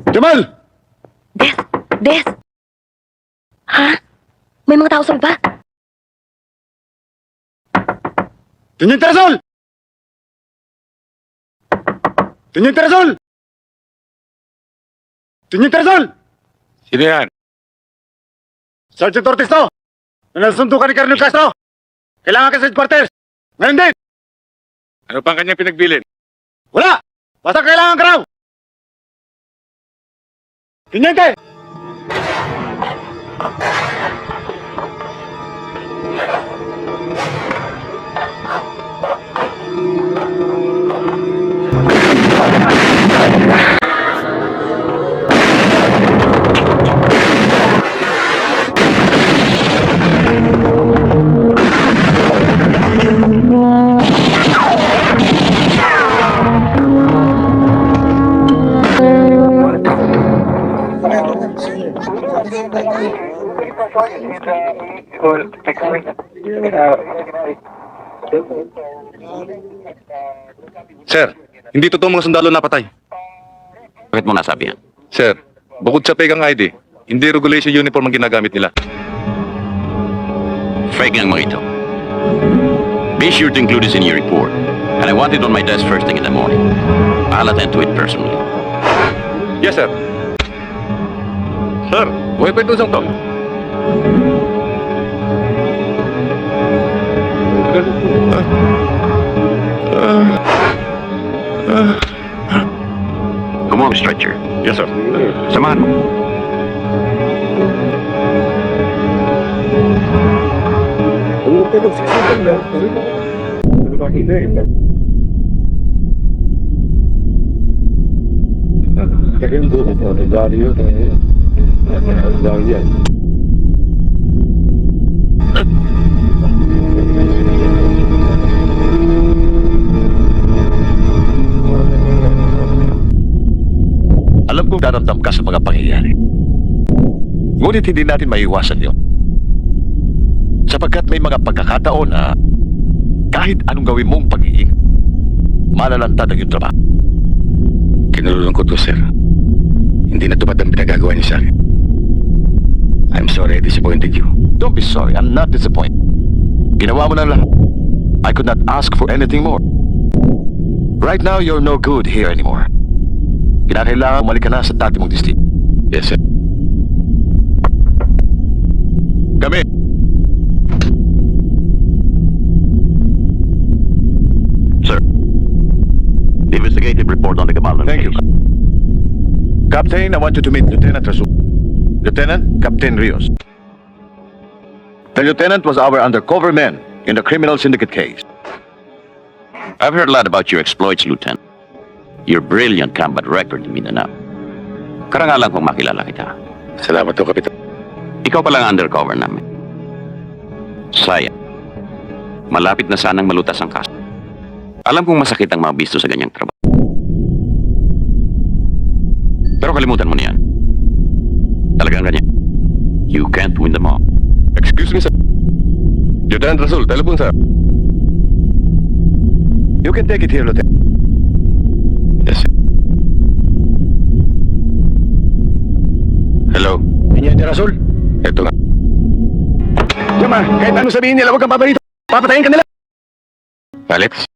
Jamal! Des! Des! Ha? May mga tao sa baba. Tiniente Rasol! Tiniente Rasol! Tiniente Rasol! Sino yan? Sergeant Ortiz to! Na nasundo ka ni Colonel Castro! Kailangan ka sa headquarters! Ngayon din! Ano pang kanyang pinagbilin? Wala! Basta kailangan ka raw! Tiniente! Sir, hindi totoo mga sundalo napatay. Bakit mo nasabi yan? Sir, bukod sa pegang ID, hindi regulation uniform ang ginagamit nila. Fake ang mga ito. Be sure to include this in your report. And I want it on my desk first thing in the morning. I'll attend to it personally. Yes, sir. Sir, buhay pa itong isang to. Come on, stretcher. Yes, sir. Samahan mo. Alam kong daramdam ka sa mga pangyayari. Ngunit hindi natin maiwasan yun. Sapagkat may mga pagkakataon na kahit anong gawin mong pag-iingat, malalantad ang iyong trabaho. Kinululungkot ko, sir. Hindi natupad ang pinagagawa niyo sa akin. I'm sorry I disappointed you. Don't be sorry, I'm not disappointed. Ginawa mo na lahat. I could not ask for anything more. Right now, you're no good here anymore. Kinakailangan umalik ka na sa dati mong distrito. Yes, sir. Kami. Sir, the investigative report on the Gabalan Thank you. case. Captain, I want you to meet Lieutenant Rasul. Lieutenant, Captain Rios. The lieutenant was our undercover man in the criminal syndicate case. I've heard a lot about your exploits, Lieutenant. Your brilliant combat record in Mindanao. Karangalan kong makilala kita. Salamat po, Kapitan. Ikaw palang undercover namin. Sayang. Malapit na sanang malutas ang kaso. Alam kong masakit ang mabisto sa ganyang trabaho. Pero kalimutan mo niyan. Talagang ganyan. You can't win them all. Excuse me, sir. Lieutenant Rasul, telephone, sir. You can take it here, Lieutenant. Yes, sir. Hello? Tiniente Rasul. Ito nga. Yama, kahit ano sabihin nila, huwag kang paparito. Papatayin ka nila. Alex?